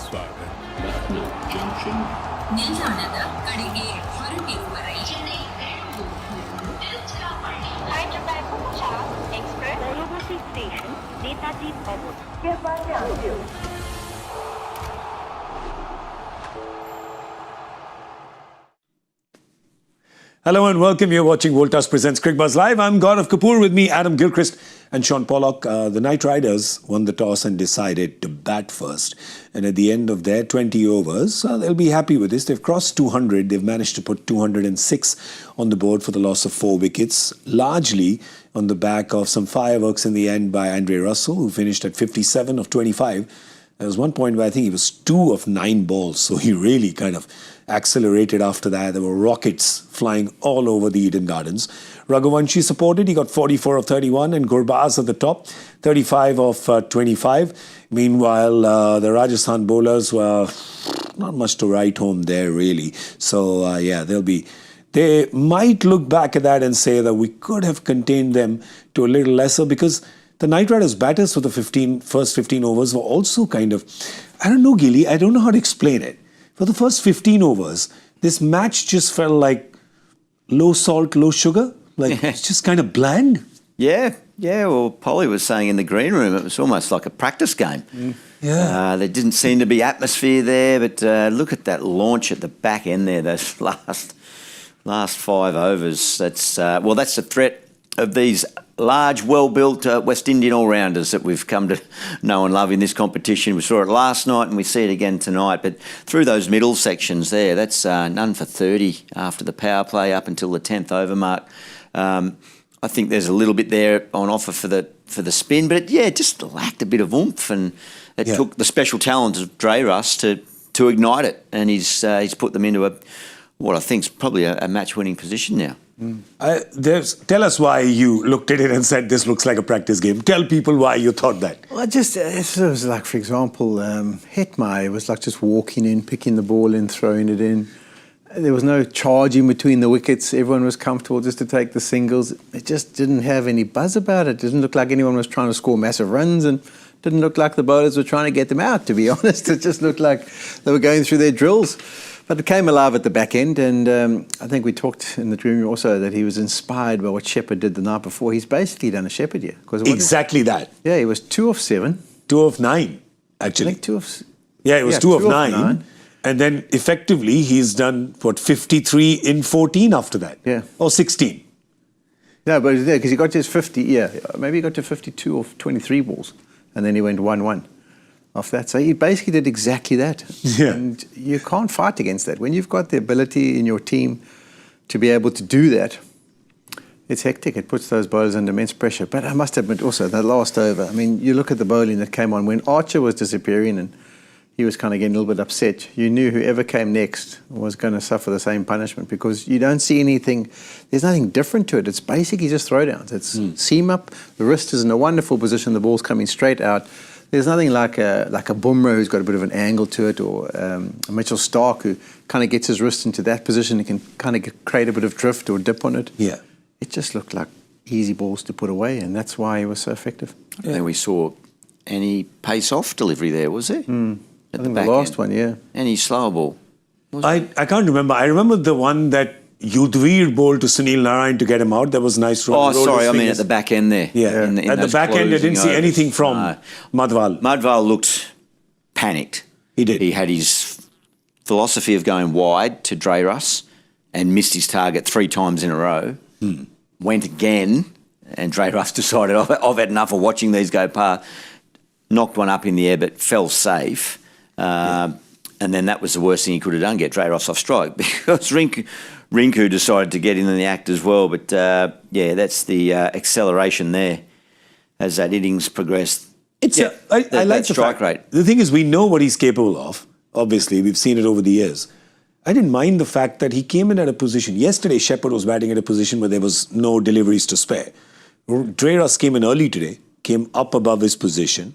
ಸ್ವಾಗತ. ನಿಲ್ದಾಣದ ಕಡೆಗೆ ಹೊರಟಿರುವ ರೈಲು Hello and welcome. You're watching Voltas presents Cricbuzz Live. I'm Gaurav Kapur. With me, Adam Gilchrist and Shaun Pollock. The Knight Riders won the toss and decided to bat first. And at the end of their 20 overs, they'll be happy with this. They've crossed 200. They've managed to put 206 on the board for the loss of 4 wickets, largely on the back of some fireworks in the end by Andre Russell, who finished at 57 of 25. There was one point where I think he was 2 of 9 balls, so he really kind of accelerated after that. There were rockets flying all over the Eden Gardens. Raghuvanshi supported. He got 44 of 31, and Cricbuzz at the top, 35 of 25. Meanwhile, the Rajasthan bowlers were not much to write home there, really. So, they might look back at that and say that we could have contained them to a little lesser, because the Knight Riders batters for the first 15 overs were also kind of, I don't know, Gilly, I don't know how to explain it. For the first 15 overs, this match just felt like low salt, low sugar. Like, it's just kind of bland. Yeah. Well, Polly was saying in the green room it was almost like a practice game. Yeah. There didn't seem to be atmosphere there, but look at that launch at the back end there, those last 5 overs. That's the threat of these large, well-built West Indian all-rounders that we've come to know and love in this competition. We saw it last night and we see it again tonight. But through those middle sections there, that's none for 30 after the power play up until the 10th over mark. I think there's a little bit there on offer for the spin, but it just lacked a bit of oomph, and it took the special talent of Dre Russ to ignite it, and he's put them into what I think is probably a match-winning position now. Tell us why you looked at it and said this looks like a practice game. Tell people why you thought that. Well, it was like, for example, Hetmai was like just walking in, picking the ball in, throwing it in. There was no charging between the wickets. Everyone was comfortable just to take the singles. It just didn't have any buzz about it. It didn't look like anyone was trying to score massive runs, and didn't look like the bowlers were trying to get them out, to be honest. It just looked like they were going through their drills. But it came alive at the back end, and I think we talked in the dream also that he was inspired by what Shepherd did the night before. He's basically done a Shepherd year. Exactly that. Yeah, he was 2 of 7. 2 of 9, actually. I think 2 of... Yeah, it was 2 of 9. And then effectively he's done, 53 in 14 after that? Yeah. Or 16? No, but it was there because he got to his 50, maybe he got to 52 or 23 balls, and then he went 1-1. Off that. So he basically did exactly that. Yeah. And you can't fight against that. When you've got the ability in your team to be able to do that, it's hectic. It puts those bowlers under immense pressure. But I must admit also, that last over, I mean, you look at the bowling that came on when Archer was disappearing and he was kind of getting a little bit upset. You knew whoever came next was going to suffer the same punishment, because you don't see anything, there's nothing different to it. It's basically just throwdowns. It's seam up, the wrist is in a wonderful position, the ball's coming straight out. There's nothing like a Bumrah who's got a bit of an angle to it, or a Mitchell Stark who kind of gets his wrist into that position. He can kind of create a bit of drift or dip on it. Yeah. It just looked like easy balls to put away, and that's why he was so effective. I don't think we saw any pace-off delivery there, was there? I think the last one, yeah. Any slower ball? I can't remember. I remember the one that Yudhvir bowled to Sunil Narayan to get him out. That was nice. Oh, sorry, I mean at the back end there. Yeah, at the back end I didn't see anything from Madhwal. Madhwal looked panicked. He did. He had his philosophy of going wide to Dre Russ and missed his target 3 times in a row. Went again, and Dre Russ decided, I've had enough of watching these go past. Knocked one up in the air but fell safe. And then that was the worst thing he could have done, get Dre Russ off strike, because Rinku decided to get in the act as well. But, that's the acceleration there as that innings progressed. I like the strike rate. The thing is, we know what he's capable of. Obviously, we've seen it over the years. I didn't mind the fact that he came in at a position. Yesterday, Shepherd was batting at a position where there was no deliveries to spare. Dre Russ came in early today, came up above his position,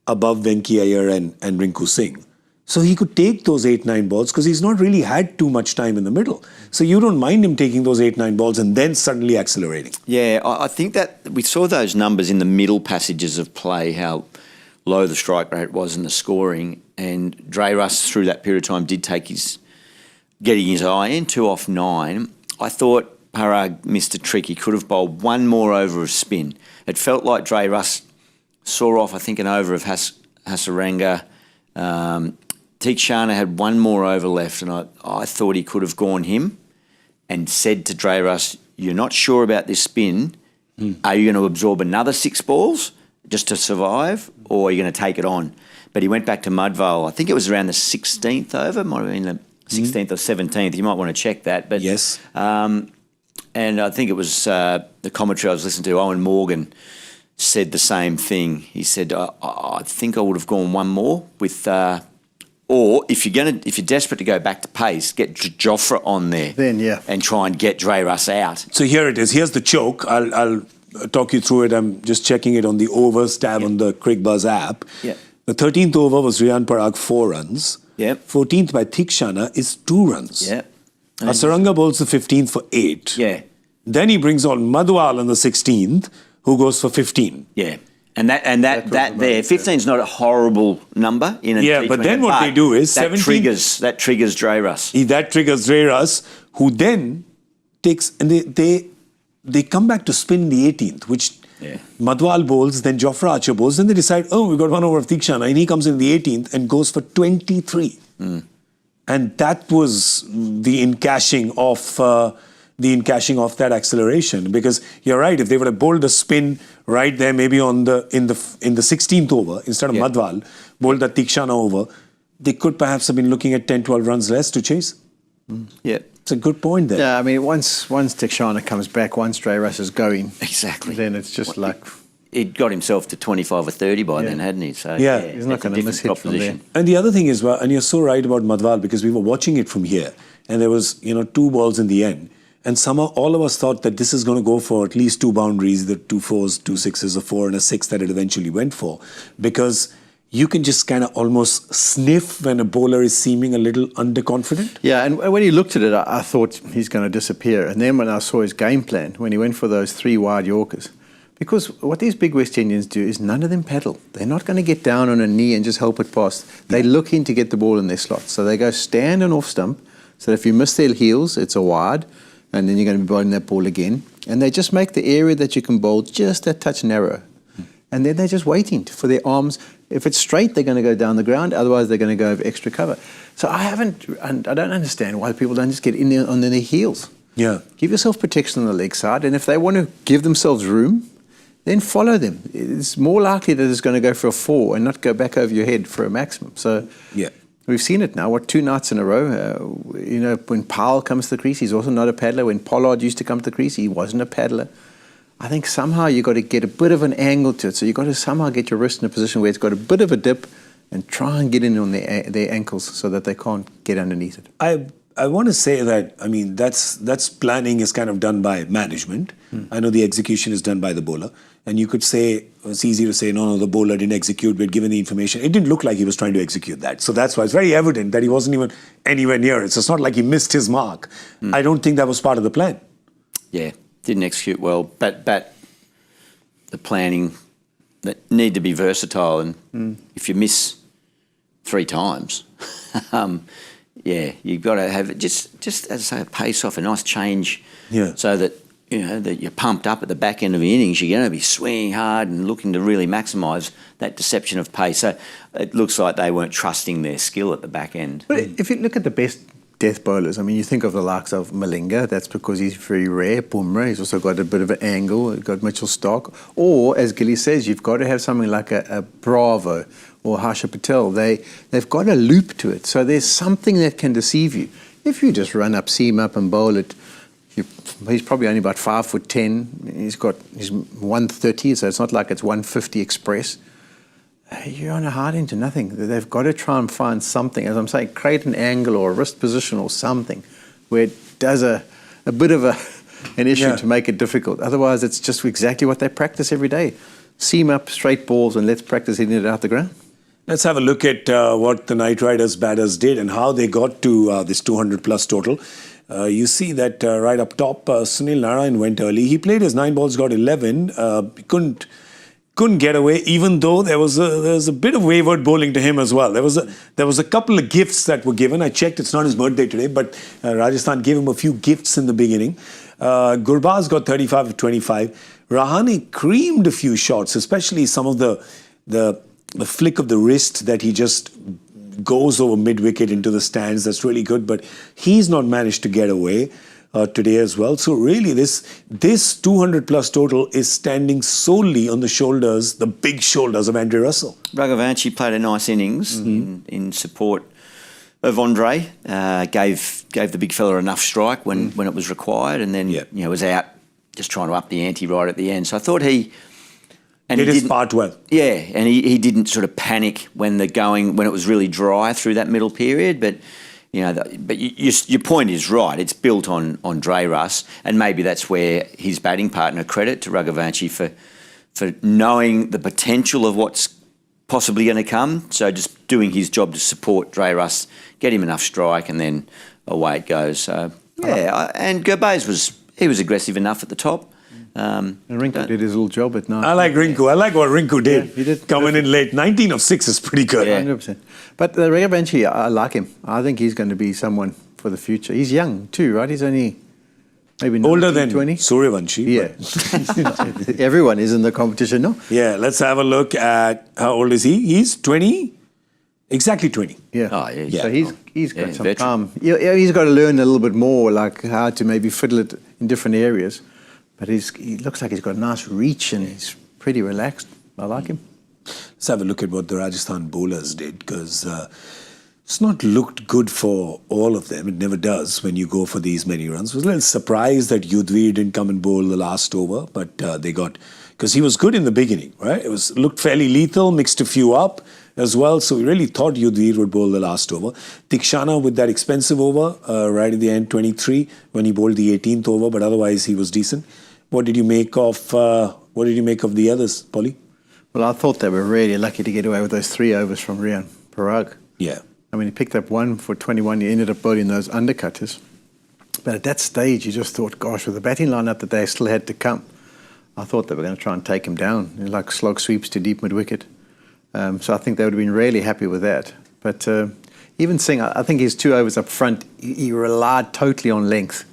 above Venki Iyer and Rinku Singh. So he could take those 8-9 balls, because he's not really had too much time in the middle. So you don't mind him taking those 8-9 balls and then suddenly accelerating. Yeah, I think that we saw those numbers in the middle passages of play, how low the strike rate was and the scoring. And Dre Russ, through that period of time, did take getting his eye in, 2 off 9. I thought Parag missed a trick. He could have bowled one more over of spin. It felt like Dre Russ saw off, I think, an over of Hasaranga. Tikshana had one more over left, and I thought he could have gone him and said to Dre Russ, "You're not sure about this spin. Are you going to absorb another 6 balls just to survive, or are you going to take it on?" But he went back to Mudvale. I think it was around the 16th over, might have been the 16th or 17th. You might want to check that. But Yes. And I think it was the commentary I was listening to, Owen Morgan, said the same thing. He said, I think I would have gone one more with... or if you're desperate to go back to pace, get Jofra on there. Then, yeah. And try and get Dre Russ out. So here it is. Here's the choke. I'll talk you through it. I'm just checking it on the overs tab on the Cricbuzz app. Yeah. The 13th over was Riyan Parag, 4 runs. Yep. 14th by Tikshana is 2 runs. Yeah. Hasaranga bowls the 15th for 8. Yeah. Then he brings on Madhwal on the 16th, who goes for 15. Yeah. And that there, 15 is not a horrible number in a Yeah, T20, but then what they do is that 17 triggers Dre Russ. That triggers Dre Russ, who then takes, and they come back to spin the 18th, which Madhwal bowls, then Jofra Archer bowls, then they decide, oh, we got one over of Tikshana, and he comes in the 18th and goes for 23. And that was the encashing of that acceleration, because you're right, if they would have bowled a spin right there, maybe in the 16th over instead of Madhwal, bowled that Tikshana over, they could perhaps have been looking at 10-12 runs less to chase. Yeah. It's a good point there. Yeah, I mean, once Tikshana comes back, once Dre Russ is going, Exactly. then it's just like... He'd got himself to 25 or 30 by then, hadn't he? So Yeah. He's not it's a going to different miss hit from there. proposition. And the other thing is, well, and you're so right about Madhwal, because we were watching it from here, and there was, 2 balls in the end. And somehow all of us thought that this is going to go for at least 2 boundaries, the 2 fours, 2 sixes, a 4 and a 6 that it eventually went for. Because you can just kind of almost sniff when a bowler is seeming a little underconfident. Yeah, and when he looked at it, I thought he's going to disappear. And then when I saw his game plan, when he went for those 3 wide Yorkers, because what these big West Indians do is none of them paddle. They're not going to get down on a knee and just help it past. They look in to get the ball in their slots. So they go stand and off stump, so that if you miss their heels, it's a wide, and then you're going to be bowling that ball again. And they just make the area that you can bowl just a touch narrow. And then they're just waiting for their arms. If it's straight, they're going to go down the ground. Otherwise, they're going to go over extra cover. So I don't understand why people don't just get in there on their heels. Yeah. Give yourself protection on the leg side. And if they want to give themselves room, then follow them. It's more likely that it's going to go for a 4 and not go back over your head for a maximum. So Yeah. we've seen it now, 2 nights in a row. When Powell comes to the crease, he's also not a paddler. When Pollard used to come to the crease, he wasn't a paddler. I think somehow you've got to get a bit of an angle to it. So you've got to somehow get your wrist in a position where it's got a bit of a dip and try and get in on their ankles so that they can't get underneath it. I want to say that, I mean, that's planning is kind of done by management. I know the execution is done by the bowler. And you could say, it's easy to say, no, the bowler didn't execute, we'd given the information. It didn't look like he was trying to execute that. So that's why it's very evident that he wasn't even anywhere near it. So it's not like he missed his mark. I don't think that was part of the plan. Yeah, didn't execute well. But the planning that need to be versatile, and if you miss 3 times, you've got to have just as I say, a pace off, a nice change, so that that you're pumped up at the back end of the innings. You're going to be swinging hard and looking to really maximise that deception of pace. So it looks like they weren't trusting their skill at the back end. But if you look at the best death bowlers, I mean, you think of the likes of Malinga, that's because he's very rare. Bumrah, he's also got a bit of an angle. You've got Mitchell Starc. Or, as Gilly says, you've got to have something like a Bravo or Harsha Patel. They've got a loop to it. So there's something that can deceive you. If you just run up, seam up and bowl it, he's probably only about 5'10". He's 130, so it's not like it's 150 express. You're on a hard into nothing. They've got to try and find something, as I'm saying, create an angle or a wrist position or something where it does a bit of an issue to make it difficult. Otherwise, it's just exactly what they practice every day. Seam up, straight balls, and let's practice hitting it out the ground. Let's have a look at what the Knight Riders batters did and how they got to this 200-plus total. You see that right up top, Sunil Narayan went early. He played his 9 balls, got 11. Couldn't couldn't get away, even though there was a bit of wayward bowling to him as well. There was a couple of gifts that were given. I checked, it's not his birthday today, but Rajasthan gave him a few gifts in the beginning. Gurbaz got 35 of 25. Rahane creamed a few shots, especially some of the flick of the wrist that he just goes over mid-wicket into the stands. That's really good, but he's not managed to get away today as well. So really, this 200-plus total is standing solely on the shoulders, the big shoulders of Andre Russell. Raghavanshi played a nice innings in support of Andre. Gave the big fella enough strike when it was required, and then was out just trying to up the ante right at the end. So I thought he did his part well. Yeah, and he didn't sort of panic when it was really dry through that middle period. But your point is right. It's built on Andre Russ, and maybe that's where his batting partner, credit to Raghavanshi for knowing the potential of what's possibly going to come. So just doing his job to support Dre Russ, get him enough strike, and then away it goes. So and Gurbaz was aggressive enough at the top. And Rinku did his little job at night. I like Rinku. I like what Rinku did. Yeah, he did. Coming in late. 19 of 6 is pretty good. Yeah, 100%. But Raghavanshi, I like him. I think he's going to be someone for the future. He's young too, right? He's only maybe older than 20. Suryavanshi. Yeah. Everyone is in the competition, no? Yeah, let's have a look at how old is he? He's 20. Exactly 20. Yeah. Oh, yeah. So he's got some veteran. calm. Yeah, he's got to learn a little bit more, like how to maybe fiddle it in different areas. But he looks like he's got a nice reach and he's pretty relaxed. I like him. Let's have a look at what the Rajasthan bowlers did, because it's not looked good for all of them. It never does when you go for these many runs. I was a little surprised that Yudhvir didn't come and bowl the last over, but they got, because he was good in the beginning, right? It looked fairly lethal, mixed a few up as well. So we really thought Yudhvir would bowl the last over. Tikshana with that expensive over right at the end, 23, when he bowled the 18th over, but otherwise he was decent. What did you make of the others, Polly? Well, I thought they were really lucky to get away with those 3 overs from Rian Parag. Yeah. I mean, he picked up 1 for 21. He ended up bowling those undercutters. But at that stage, you just thought, gosh, with the batting lineup that they still had to come, I thought they were going to try and take him down, like slog sweeps to deep mid-wicket. So I think they would have been really happy with that. But even Singh, I think his 2 overs up front, he relied totally on length.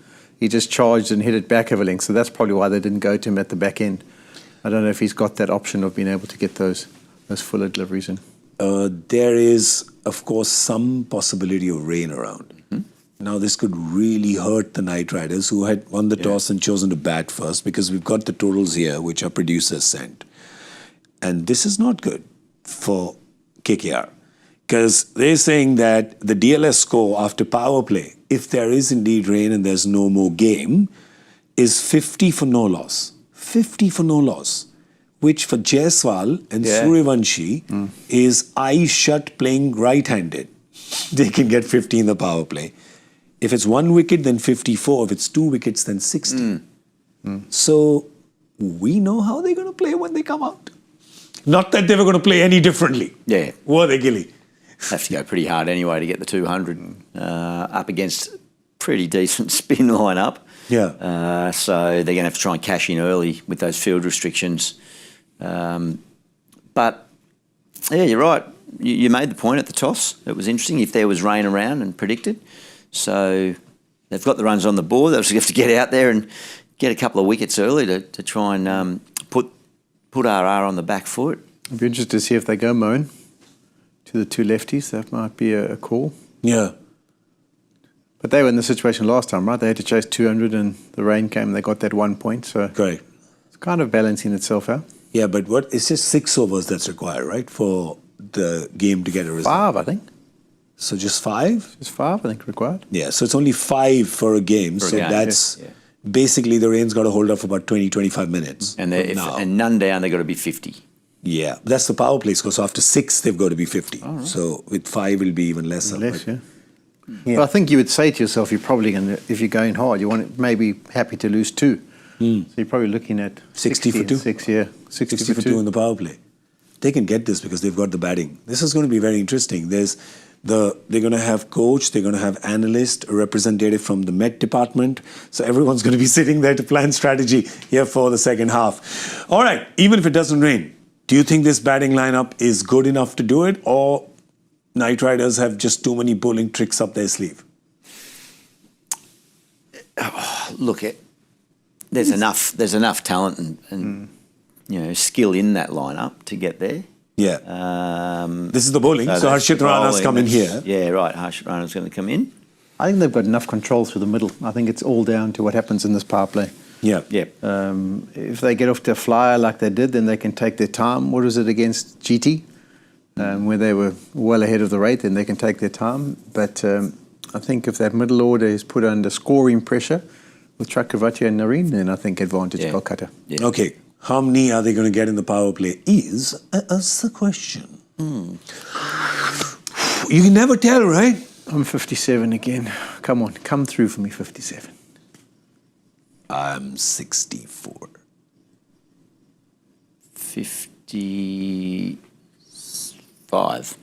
He just charged and hit it back over length. So that's probably why they didn't go to him at the back end. I don't know if he's got that option of being able to get those fuller deliveries in. There is, of course, some possibility of rain around. Now, this could really hurt the Knight Riders, who had won the toss and chosen to bat first, because we've got the totals here, which our producers sent. And this is not good for KKR, because they're saying that the DLS score after power play, if there is indeed rain and there's no more game, is 50 for no loss. 50 for no loss, which for Jaiswal and Suryavanshi is eyes shut playing right-handed. They can get 50 in the power play. If it's 1 wicket, then 54. If it's 2 wickets, then 60. So we know how they're going to play when they come out. Not that they were going to play any differently. Yeah. Were they, Gilly? Have to go pretty hard anyway to get the 200 up against pretty decent spin lineup. Yeah. So they're going to have to try and cash in early with those field restrictions. But yeah, you're right. You made the point at the toss. It was interesting if there was rain around and predicted. So they've got the runs on the board. They'll just have to get out there and get a couple of wickets early to try and put RR on the back foot. I'd be interested to see if they go Moen to the 2 lefties. That might be a call. Yeah. But they were in the situation last time, right? They had to chase 200 and the rain came and they got that 1 point. So Correct. it's kind of balancing itself out. Yeah, but it's just 6 overs that's required, right, for the game to get a result? 5, I think. So just 5? Just 5, I think, required. Yeah, so it's only 5 for a game. So that's basically the rain's got to hold up for about 20, 25 minutes. And none down, they've got to be 50. Yeah, that's the power play score. So after 6, they've got to be 50. Right. So with 5, it'll be even lesser. Less, yeah. But I think you would say to yourself, you're probably going to, if you're going hard, you want maybe happy to lose 2. So you're probably looking at 60 for 2. 6, yeah. 60 for 2 in the power play. They can get this because they've got the batting. This is going to be very interesting. They're going to have coach, they're going to have analyst, a representative from the Met department. So everyone's going to be sitting there to plan strategy here for the second half. All right, even if it doesn't rain, Do you think this batting lineup is good enough to do it, or Knight Riders have just too many bowling tricks up their sleeve? Look, there's enough talent and skill in that lineup to get there. Yeah. This is the bowling. So Harshit Rana's come in here. Yeah, right. Harshit Rana's going to come in. I think they've got enough control through the middle. I think it's all down to what happens in this power play. Yeah. Yeah. If they get off to a flyer like they did, then they can take their time. What was it against GT? Where they were well ahead of the rate, then they can take their time. But I think if that middle order is put under scoring pressure with Chakravarti and Nareen, then I think advantage Kolkata. Yeah. Okay. How many are they going to get in the power play is the question. You can never tell, right? I'm 57 again. Come on, come through for me, 57. I'm 64. 55.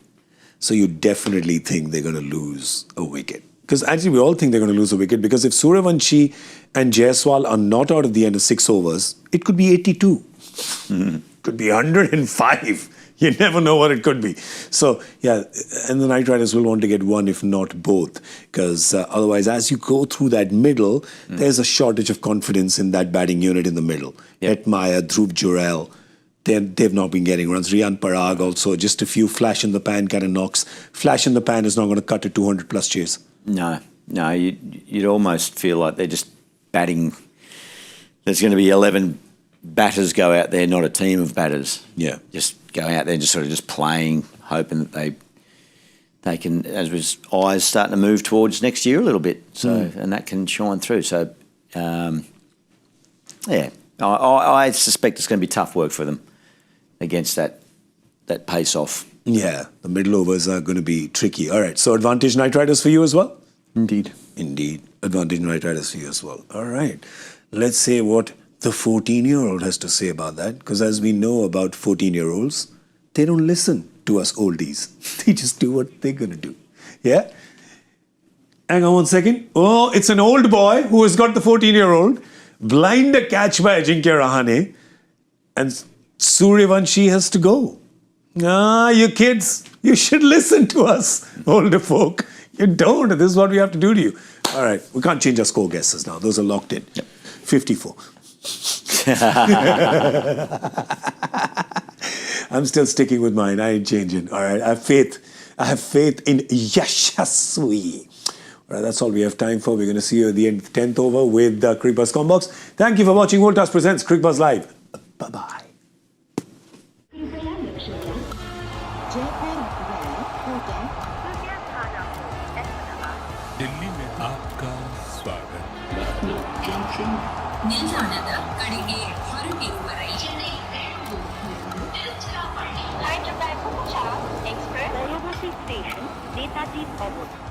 So you definitely think they're going to lose a wicket? Because actually we all think they're going to lose a wicket, because if Suryavanshi and Jaiswal are not out at the end of 6 overs, it could be 82. Could be 105. You never know what it could be. So, yeah, and the Knight Riders will want to get one, if not both, because otherwise, as you go through that middle, there's a shortage of confidence in that batting unit in the middle. Yep. Etmaya, Dhruv Jurel, they've not been getting runs. Riyan Parag also, just a few flash in the pan kind of knocks. Flash in the pan is not going to cut a 200 plus chase. No, you'd almost feel like they're just batting. There's going to be 11 batters go out there, not a team of batters. Yeah. Just going out there and just playing, hoping that they can, as was eyes starting to move towards next year a little bit, so and that can shine through. So, I suspect it's going to be tough work for them against that pace off. Yeah, the middle overs are going to be tricky. All right, so advantage Knight Riders for you as well? Indeed. Advantage Knight Riders for you as well. All right, let's say what the 14-year-old has to say about that, because as we know about 14-year-olds, they don't listen to us oldies. They just do what they're going to do. Yeah? Hang on 1 second. Oh, it's an old boy who has got the 14-year-old. Blind a catch by Ajinkya Rahane. And Suryavanshi has to go. You kids, you should listen to us, older folk. You don't. This is what we have to do to you. All right, we can't change our score guesses now. Those are locked in. Yep. 54. I'm still sticking with mine. I ain't changing. All right, I have faith. I have faith in Yashaswi. All right, that's all we have time for. We're going to see you at the end of the 10th over with the Cricbuzz Combox. Thank you for watching Voltas Presents Cricbuzz Live. Bye-bye. Delhi में आपका स्वागत ನಿಲ್ದಾಣದ ಕಡೆಗೆ ಹೊರಟಿರುವರೆ Chennai Hyderabad Express, Station, Netaji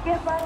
Bhavan.